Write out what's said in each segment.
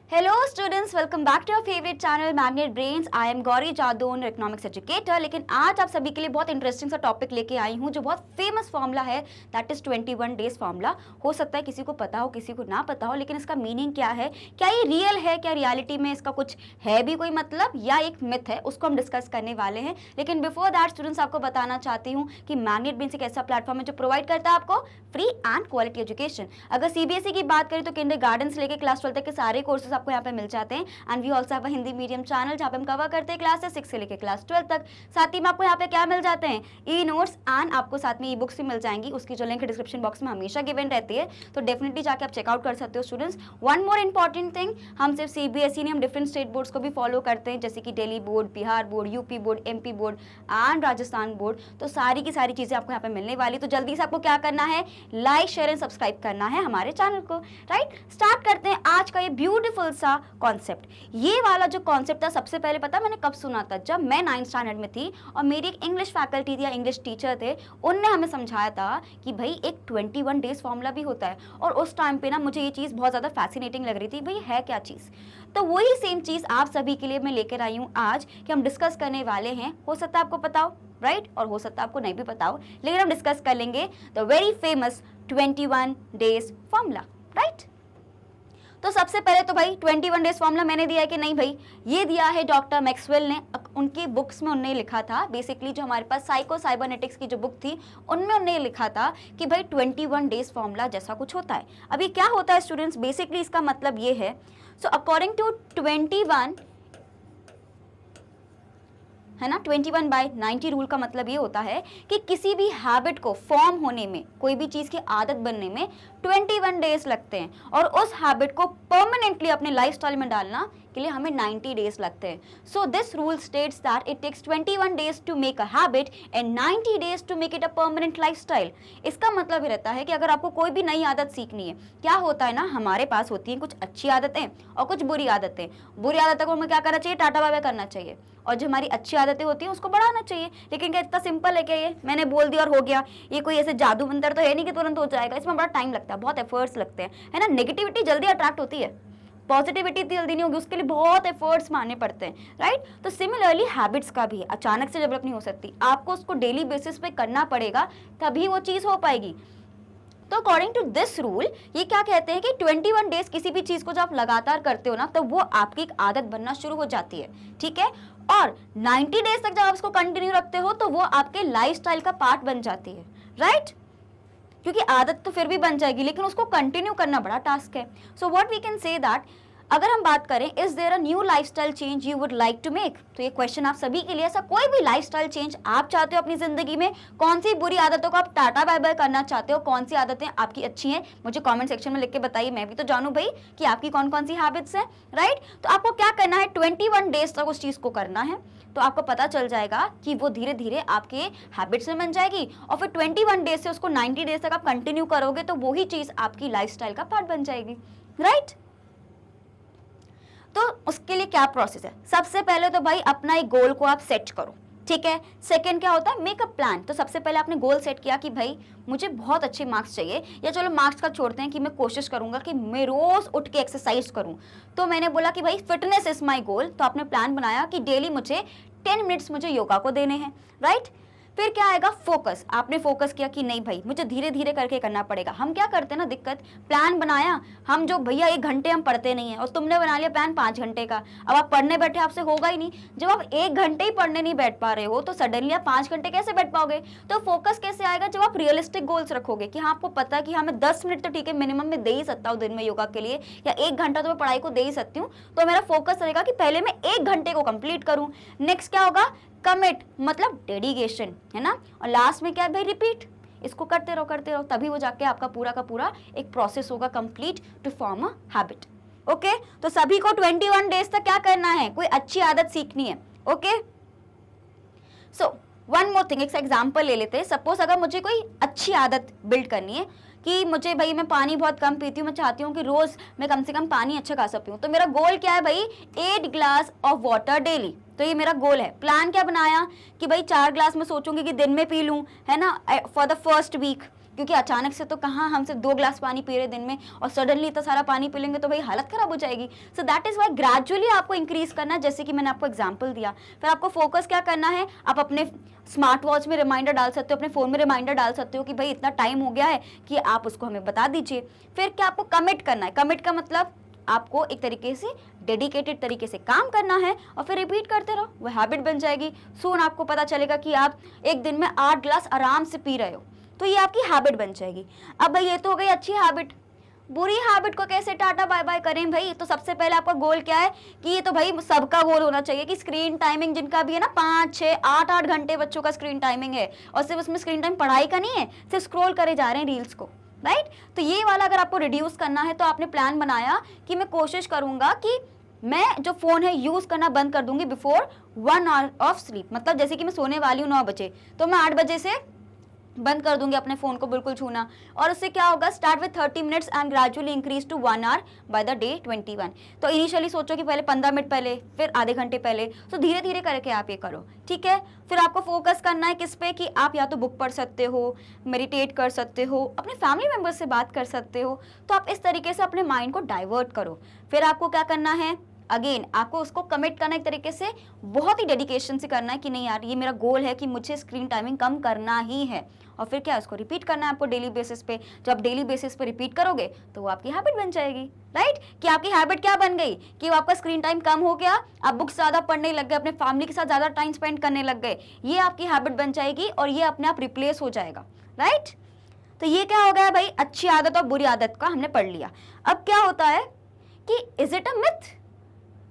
Hello students, welcome back to your favourite channel Magnet Brains. I am Gauri Jadaun, economics educator. लेकिन आज आप सभी के लिए बहुत इंटरेस्टिंग सा टॉपिक लेके आई हूँ जो बहुत फेमस फॉर्मूला है, दैट इज 21 डेज फॉर्मूला। हो सकता है किसी को पता हो, किसी को ना पता हो, लेकिन इसका मीनिंग क्या है, क्या ये रियल है, क्या रियलिटी में इसका कुछ है भी कोई मतलब या एक मिथ है, उसको हम डिस्कस करने वाले हैं। लेकिन बिफोर दैट स्टूडेंट्स, आपको बताना चाहती हूँ कि मैग्नेट ब्रेन्स एक ऐसा प्लेटफॉर्म है जो प्रोवाइड करता है आपको फ्री एंड क्वालिटी एजुकेशन। अगर सीबीएसई की बात करें तो किंडरगार्टन से लेकर क्लास 12 तक के सारे कोर्सेज आपको यहाँ पे मिल जाते हैं। And we also have a Hindi medium channel जहाँ पे हम कवर करते हैं क्लासेस 6 से लेकर क्लास 12 तक। साथ ही में आपको यहाँ पे क्या मिल जाते हैं, ई नोट्स एंड आपको साथ में ई बुक्स भी मिल जाएंगी। उसकी जो लिंक डिस्क्रिप्शन बॉक्स में हमेशा गिवन रहती है, तो डेफिनेटली जाके आप चेकआउट कर सकते हो students. One more important thing, हम सिर्फ सीबीएसई नहीं, हम डिफरेंट स्टेट बोर्ड्स को भी फॉलो करते हैं, जैसे कि Delhi board, Bihar board, UP board, MP board and Rajasthan board. तो सारी की सारी चीजें आपको यहाँ पे मिलने वाली। तो जल्दी से आपको क्या करना है, लाइक शेयर एंड सब्सक्राइब करना है हमारे चैनल को। राइट, स्टार्ट करते हैं आज का ये ब्यूटीफुल सा कॉन्सेप्ट। ये वाला जो कॉन्सेप्ट था, सबसे पहले पता मैंने कब सुना था, जब मैं 9th स्टैंडर्ड में थी और मेरी एक इंग्लिश फैकल्टी थी या इंग्लिश टीचर थे, उनने हमें समझाया था कि भाई एक 21 डेज फॉर्मूला भी होता है। और उस टाइम पे ना मुझे ये चीज़ बहुत ज़्यादा फैसिनेटिंग लग रही थी, भाई है क्या चीज़। तो वही सेम चीज़ आप सभी के लिए मैं लेकर आई हूँ आज, कि हम डिस्कस करने वाले हैं। हो सकता है आपको पता हो, राइट, और हो सकता है आपको नहीं भी पता हो, लेकिन हम डिस्कस कर लेंगे the very famous 21 days formula. Right, तो सबसे पहले तो भाई 21 डेज फॉर्मूला मैंने दिया है कि नहीं भाई, ये दिया है डॉक्टर मैक्सवेल ने। उनकी बुक्स में उन्होंने लिखा था, बेसिकली जो हमारे पास साइको साइबरनेटिक्स की जो बुक थी उनमें उन्होंने लिखा था कि भाई 21 डेज फॉर्मूला जैसा कुछ होता है। अभी क्या होता है स्टूडेंट्स, बेसिकली इसका मतलब ये है, सो अकॉर्डिंग टू 21 है ना, 21/90 रूल का मतलब ये होता है कि किसी भी हैबिट को फॉर्म होने में, कोई भी चीज़ की आदत बनने में 21 डेज लगते हैं, और उस हैबिट को परमानेंटली अपने लाइफस्टाइल में डालना के लिए हमें 90 डेज लगते हैं। So this rule states that it takes 21 days to make a habit and 90 days to make it a permanent lifestyle. इसका मतलब ये रहता है कि अगर आपको कोई भी नई आदत सीखनी है, क्या होता है ना, हमारे पास होती हैं कुछ अच्छी आदतें और कुछ बुरी आदतें। बुरी आदतों को हमें क्या करना चाहिए, टाटा बाय बाय करना चाहिए, और जो हमारी अच्छी आदतें होती हैं उसको बढ़ाना चाहिए। लेकिन क्या इतना सिंपल है क्या, ये मैंने बोल दिया और हो गया? ये कोई ऐसे जादू मंतर तो है नहीं कि तुरंत हो जाएगा, इसमें बड़ा टाइम लगता है, बहुत एफर्ट्स लगते हैं, है ना। नेगेटिविटी जल्दी अट्रैक्ट होती है, पॉजिटिविटी जल्दी नहीं होगी, उसके लिए बहुत एफर्ट्स मारने पड़ते हैं। राइट, तो सिमिलरली हैबिट्स का भी अचानक से डेवलप नहीं हो सकती, आपको उसको डेली बेसिस पे करना पड़ेगा, तभी वो चीज़ हो पाएगी। तो अकॉर्डिंग टू दिस रूल ये क्या कहते हैं कि 21 डेज किसी भी चीज को जब आप लगातार करते हो ना, तो वो आपकी एक आदत बनना शुरू हो जाती है। ठीक है, और 90 डेज तक जब आप उसको कंटिन्यू रखते हो तो वो आपके लाइफस्टाइल का पार्ट बन जाती है। राइट, क्योंकि आदत तो फिर भी बन जाएगी, लेकिन उसको कंटिन्यू करना बड़ा टास्क है। So what we can say that, अगर हम बात करें, is there a new lifestyle change you would like to make, तो ये क्वेश्चन आप सभी के लिए, ऐसा कोई भी लाइफस्टाइल चेंज आप चाहते हो अपनी जिंदगी में, कौन सी बुरी आदतों को आप टाटा बाय बाय करना चाहते हो, कौन सी आदतें आपकी अच्छी हैं, मुझे कमेंट सेक्शन में लिख के बताइए, मैं भी तो जानूं भाई कि आपकी कौन कौन सी हैबिट्स हैं। राइट, तो आपको क्या करना है, 21 डेज तक उस चीज को करना है, तो आपको पता चल जाएगा कि वो धीरे धीरे आपके हैबिट्स में बन जाएगी, और फिर 21 डेज से उसको 90 डेज तक आप कंटिन्यू करोगे तो वही चीज आपकी लाइफस्टाइल का पार्ट बन जाएगी। राइट, तो उसके लिए क्या प्रोसेस है, सबसे पहले तो भाई अपना एक गोल को आप सेट करो। ठीक है, सेकंड क्या होता है, मेक अ प्लान। तो सबसे पहले आपने गोल सेट किया कि भाई मुझे बहुत अच्छे मार्क्स चाहिए, या चलो मार्क्स का छोड़ते हैं कि मैं कोशिश करूंगा कि मैं रोज उठ के एक्सरसाइज करूं। तो मैंने बोला कि भाई फिटनेस इज माय गोल, तो आपने प्लान बनाया कि डेली मुझे 10 मिनट्स मुझे योगा को देने हैं। राइट, फिर क्या आएगा, फोकस। आपने फोकस किया कि नहीं भाई मुझे धीरे धीरे करके करना पड़ेगा। हम क्या करते हैं ना, दिक्कत, प्लान बनाया, हम जो भैया 1 घंटे हम पढ़ते नहीं है, और तुमने बना लिया प्लान 5 घंटे का, अब आप पढ़ने बैठे, आपसे होगा ही नहीं। जब आप 1 घंटे ही पढ़ने नहीं बैठ पा रहे हो तो सडनली आप 5 घंटे कैसे बैठ पाओगे। तो फोकस कैसे आएगा, जब आप रियलिस्टिक गोल्स रखोगे कि हाँ आपको पता है कि हाँ मैं 10 मिनट तो ठीक है मिनिमम में दे ही सकता हूँ दिन में योगा के लिए, या 1 घंटा तो मैं पढ़ाई को दे ही सकती हूँ, तो मेरा फोकस रहेगा कि पहले मैं 1 घंटे को कंप्लीट करूँ। नेक्स्ट क्या होगा, कमिट, मतलब डेडिकेशन, है ना, और लास्ट में क्या है भाई, रिपीट। इसको करते रहो, तभी वो जाके आपका पूरा का पूरा एक प्रोसेस होगा complete to form a habit. Okay, तो सभी को 21 डेज तक क्या करना है, कोई अच्छी आदत सीखनी है। Okay, so one more thing, एक एग्जाम्पल ले लेते हैं। सपोज अगर मुझे कोई अच्छी आदत बिल्ड करनी है कि मुझे भाई मैं पानी बहुत कम पीती हूँ, मैं चाहती हूँ कि रोज मैं कम से कम पानी अच्छा खासा पीऊँ, तो मेरा गोल क्या है भाई, 8 ग्लास ऑफ वाटर डेली। तो ये मेरा गोल है। प्लान क्या बनाया कि भाई 4 ग्लास मैं सोचूंगी कि दिन में पी लूँ, है ना, फॉर द फर्स्ट वीक। क्योंकि अचानक से तो कहाँ हम सिर्फ 2 ग्लास पानी पी रहे दिन में और सडनली इतना सारा पानी पी लेंगे तो भाई हालत खराब हो जाएगी। So that is why gradually आपको इंक्रीज करना है, जैसे कि मैंने आपको एग्जाम्पल दिया। फिर आपको फोकस क्या करना है, आप अपने स्मार्ट वॉच में रिमाइंडर डाल सकते हो, अपने फोन में रिमाइंडर डाल सकते हो कि भाई इतना टाइम हो गया है कि आप उसको हमें बता दीजिए। फिर क्या आपको कमिट करना है, कमिट का मतलब आपको एक तरीके से डेडिकेटेड तरीके से काम करना है और फिर रिपीट करते रहो, वो हैबिट बन जाएगी। सून आपको पता चलेगा कि आप एक दिन में 8 ग्लास आराम से पी रहे हो, तो ये आपकी हैबिट बन जाएगी। अब भाई ये तो हो गई अच्छी हैबिट। बुरी हैबिट को कैसे टाटा बाय बाय करें भाई? तो सबसे पहले आपका गोल क्या है कि ये तो भाई सबका गोल होना चाहिए कि स्क्रीन टाइमिंग जिनका भी है ना 5, 6, 8 घंटे बच्चों का स्क्रीन टाइमिंग है, और सिर्फ उसमें स्क्रीन टाइम पढ़ाई का नहीं है, सिर्फ स्क्रॉल करे जा रहे हैं रील्स को, राइट? तो ये वाला अगर आपको रिड्यूस करना है तो आपने प्लान बनाया कि मैं कोशिश करूंगा कि मैं जो फोन है यूज करना बंद कर दूंगी बिफोर 1 आवर ऑफ स्लीप। मतलब जैसे कि मैं सोने वाली हूँ 9 बजे, तो मैं 8 बजे से बंद कर दूंगी अपने फोन को बिल्कुल छूना। और उससे क्या होगा, start with 30 minutes and gradually increase to 1 hour by the day 21। तो इनिशियली सोचो कि पहले 15 मिनट पहले, फिर आधे घंटे पहले, तो धीरे धीरे करके आप ये करो, ठीक है? फिर आपको फोकस करना है किस पे, कि आप या तो बुक पढ़ सकते हो, मेडिटेट कर सकते हो, अपने फैमिली मेम्बर से बात कर सकते हो। तो आप इस तरीके से अपने माइंड को डाइवर्ट करो। फिर आपको क्या करना है, अगेन आपको उसको कमिट करना एक तरीके से, बहुत ही डेडिकेशन से करना है कि नहीं यार ये मेरा गोल है कि मुझे स्क्रीन टाइमिंग कम करना ही है। और फिर क्या, उसको रिपीट करना है आपको डेली बेसिस पे। जब आप डेली बेसिस पे रिपीट करोगे तो वो आपकी हैबिट बन जाएगी, राइट? कि आपकी हैबिट क्या बन गई कि वो आपका स्क्रीन टाइम कम हो गया, आप बुक्स ज़्यादा पढ़ने लग गए, अपने फैमिली के साथ ज़्यादा टाइम स्पेंड करने लग गए। ये आपकी हैबिट बन जाएगी और ये अपने आप रिप्लेस हो जाएगा, राइट? तो ये क्या हो गया भाई, अच्छी आदत और बुरी आदत का हमने पढ़ लिया। अब क्या होता है कि इज इट अ मिथ?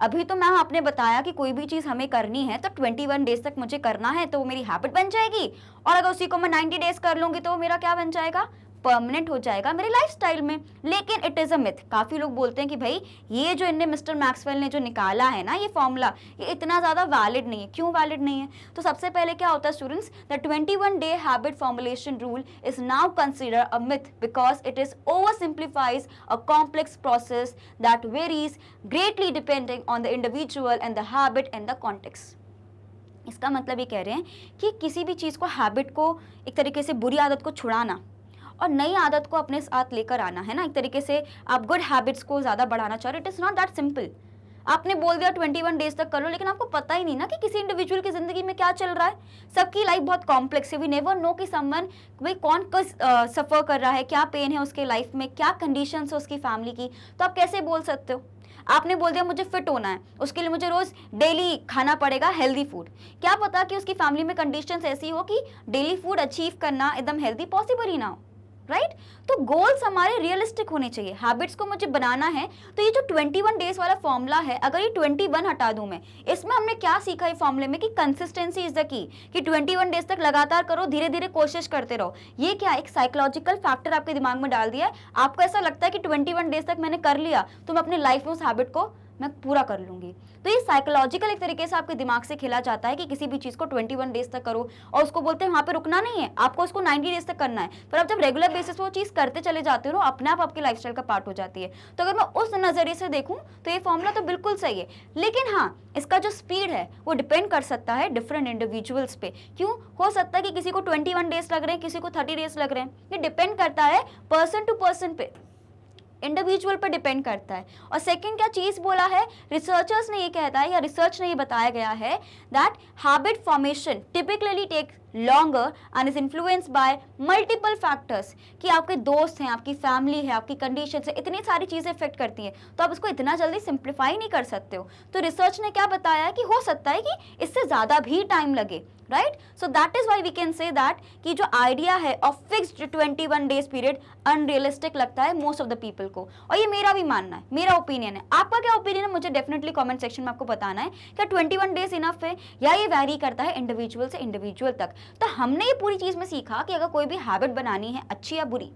अभी तो मैं आपने बताया कि कोई भी चीज हमें करनी है तो 21 डेज तक मुझे करना है तो वो मेरी हैबिट बन जाएगी, और अगर उसी को मैं 90 डेज कर लूंगी तो वो मेरा क्या बन जाएगा, परमानेंट हो जाएगा मेरे लाइफस्टाइल में। लेकिन इट इज अ मिथ। काफी लोग बोलते हैं कि भाई ये जो इनने मिस्टर मैक्सवेल ने जो निकाला है ना ये फॉर्मूला, ये इतना ज्यादा वैलिड नहीं है। क्यों वैलिड नहीं है? तो सबसे पहले क्या होता है students, the 21 day habit formulation rule is now consider a myth because it is over simplifies a complex process that varies greatly depending on the individual and the habit and the context. इसका मतलब ये कह रहे हैं कि किसी भी चीज को, हैबिट को, एक तरीके से बुरी आदत को छुड़ाना और नई आदत को अपने साथ लेकर आना है ना, एक तरीके से आप गुड हैबिट्स को ज्यादा बढ़ाना चाह रहे हो। It is not that simple. आपने बोल दिया 21 डेज तक कर लो, लेकिन आपको पता ही नहीं ना कि किसी इंडिविजुअल की जिंदगी में क्या चल रहा है। सबकी लाइफ बहुत कॉम्प्लेक्स है। वी नेवर नो कि समवन भाई कौन किस सफर कर रहा है, क्या पेन है उसके लाइफ में, क्या कंडीशंस है उसकी फैमिली की। तो आप कैसे बोल सकते हो? आपने बोल दिया मुझे फिट होना है, उसके लिए मुझे रोज डेली खाना पड़ेगा हेल्दी फूड। क्या पता कि उसकी फैमिली में कंडीशंस ऐसी हो कि डेली फूड अचीव करना एकदम हेल्दी पॉसिबल ही ना हो, राइट? तो गोल्स हमारे रियलिस्टिक होने चाहिए। हैबिट्स को मुझे बनाना है तो ये जो 21 डेज वाला फॉर्मूला है, अगर ये 21 हटा दूं मैं, इसमें हमने क्या सीखा है फॉर्मूले में कि कंसिस्टेंसी इज द की, कि 21 डेज तक लगातार करो, धीरे धीरे कोशिश करते रहो। ये क्या, एक साइकोलॉजिकल फैक्टर आपके दिमाग में डाल दिया है। आपको ऐसा लगता है कि 21 डेज तक मैंने कर लिया तो मैं अपनी लाइफ में उस हैबिट को मैं पूरा कर लूंगी। तो ये साइकोलॉजिकल एक तरीके से आपके दिमाग से खेला जाता है कि किसी भी चीज को 21 डेज तक करो, और उसको बोलते हैं वहां पे रुकना नहीं है, आपको उसको 90 डेज तक करना है। पर आप जब रेगुलर बेसिस पे वो चीज करते चले जाते हो, अपने आप आपके लाइफस्टाइल का पार्ट हो जाती है। तो अगर मैं उस नजरिए से देखूं तो ये फॉर्मूला तो बिल्कुल सही है, लेकिन हाँ इसका जो स्पीड है वो डिपेंड कर सकता है डिफरेंट इंडिविजुअल्स पे। क्यों? हो सकता है कि किसी को 21 डेज लग रहे हैं, किसी को 30 डेज लग रहे हैं। ये डिपेंड करता है पर्सन टू पर्सन पे, इंडिविजुअल पर डिपेंड करता है। और सेकंड क्या चीज बोला है, रिसर्चर्स ने ये कहता है या रिसर्च ने ये बताया गया है that habit formation typically take longer and is influenced by multiple factors. कि आपके दोस्त हैं, आपकी फैमिली है, आपकी कंडीशन है, इतनी सारी चीजें इफेक्ट करती हैं, तो आप उसको इतना जल्दी सिंप्लीफाई नहीं कर सकते हो। तो रिसर्च ने क्या बताया है कि हो सकता है कि इससे ज्यादा भी टाइम लगे, right? So that is why we can say that कि जो आइडिया है of fixed 21 days period unrealistic लगता है मोस्ट ऑफ द पीपल को। और ये मेरा भी मानना है, मेरा ओपिनियन है। आपका क्या ओपिनियन है मुझे डेफिनेटली कमेंट सेक्शन में आपको बताना है। क्या 21 डेज इनफ है या ये वैरी करता है इंडिविजुअल से इंडिविजुअल तक? तो हमने ये पूरी चीज में सीखा कि अगर कोई भी हैबिट बनानी है अच्छी या बुरी,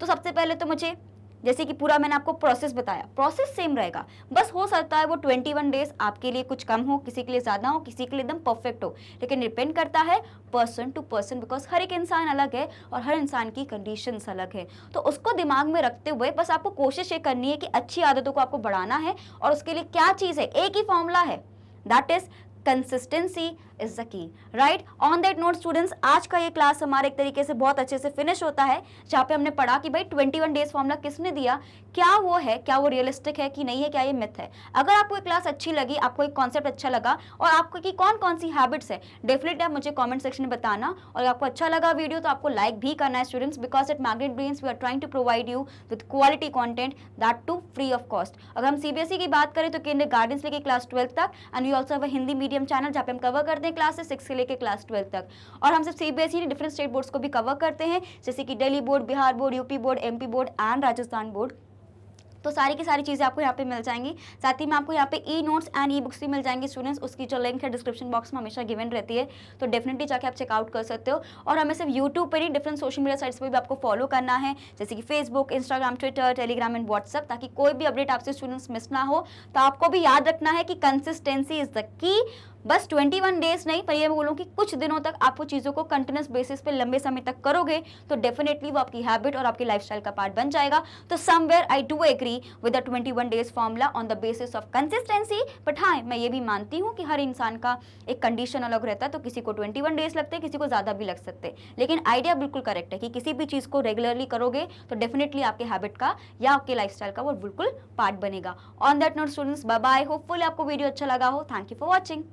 तो सबसे पहले तो मुझे, जैसे कि पूरा मैंने आपको प्रोसेस बताया, प्रोसेस सेम रहेगा, बस हो सकता है वो 21 डेज आपके लिए कुछ कम हो, किसी के लिए ज्यादा हो, किसी के लिए एकदम परफेक्ट हो। लेकिन डिपेंड करता है पर्सन टू पर्सन, बिकॉज हर एक इंसान अलग है और हर इंसान की कंडीशंस अलग है। तो उसको दिमाग में रखते हुए बस आपको कोशिश ये करनी है कि अच्छी आदतों को आपको बढ़ाना है, और उसके लिए क्या चीज है, एक ही फॉर्मूला है, that is consistency is the key, right. On that note students, आज का ये क्लास हमारे एक तरीके से बहुत अच्छे से फिनिश होता है, जहाँ पे हमने पढ़ा कि भाई 21 डेज फॉर्मूला किसने दिया, क्या वो है, क्या वो रियलिस्टिक है कि नहीं है, क्या ये मिथ है। अगर आपको ये क्लास अच्छी लगी, आपको एक कॉन्सेप्ट अच्छा लगा और आपको की कौन कौन सी हैबिट्स है, डेफिनेटली आप मुझे कमेंट सेक्शन में बताना। और आपको अच्छा लगा वीडियो तो आपको लाइक भी करना है students, because at Magnet Brains we are trying to provide you with quality content, that too free of cost. अगर हम सीबीएसई की बात करें तो किंडर गार्डन से लेकर क्लास 12 तक, and we also have a Hindi medium channel जहाँ पे हम कवर करते हैं क्लासेस 6 से लेकर क्लास 12 तक। और हम सिर्फ सीबीएसई डिफरेंट स्टेट बोर्ड्स को भी कवर करते हैं, जैसे कि Delhi board, Bihar board, UP board, MP board and Rajasthan board. तो सारी की सारी चीज़ें आपको यहाँ पे मिल जाएंगी। साथ ही में आपको यहाँ पे e notes and e books भी मिल जाएंगे स्टूडेंट्स, उसकी जो लिंक है डिस्क्रिप्शन बॉक्स में हमेशा गिवन रहती है, तो डेफिनेटली जाके आप चेकआउट कर सकते हो। और हमें सिर्फ यूट्यूब पर ही, डिफरेंट सोशल मीडिया साइट्स पर भी आपको फॉलो करना है, जैसे कि Facebook, Instagram, Twitter, Telegram and WhatsApp, ताकि कोई भी अपडेट आपसे स्टूडेंट्स मिस ना हो। तो आपको भी याद रखना है कि कंसिस्टेंसी इज द की। बस 21 डेज नहीं, पर ये बोलूँ कि कुछ दिनों तक आपको चीज़ों को कंटिन्यूस बेसिस पे लंबे समय तक करोगे तो डेफिनेटली वो आपकी हैबिट और आपकी लाइफस्टाइल का पार्ट बन जाएगा। तो somewhere I do agree with the 21 days formula on the basis of consistency, but हाँ, मैं ये भी मानती हूँ कि हर इंसान का एक कंडीशन अलग रहता है, तो किसी को 21 डेज लगते हैं, किसी को ज़्यादा भी लग सकते हैं, लेकिन आइडिया बिल्कुल करेक्ट है कि किसी भी चीज़ को रेगुलरली करोगे तो डेफिनेटली आपके हैबिट का या आपके लाइफस्टाइल का वो बिल्कुल पार्ट बनेगा। On that note students, bye bye. Hopefully आपको वीडियो अच्छा लगा हो। Thank you for watching.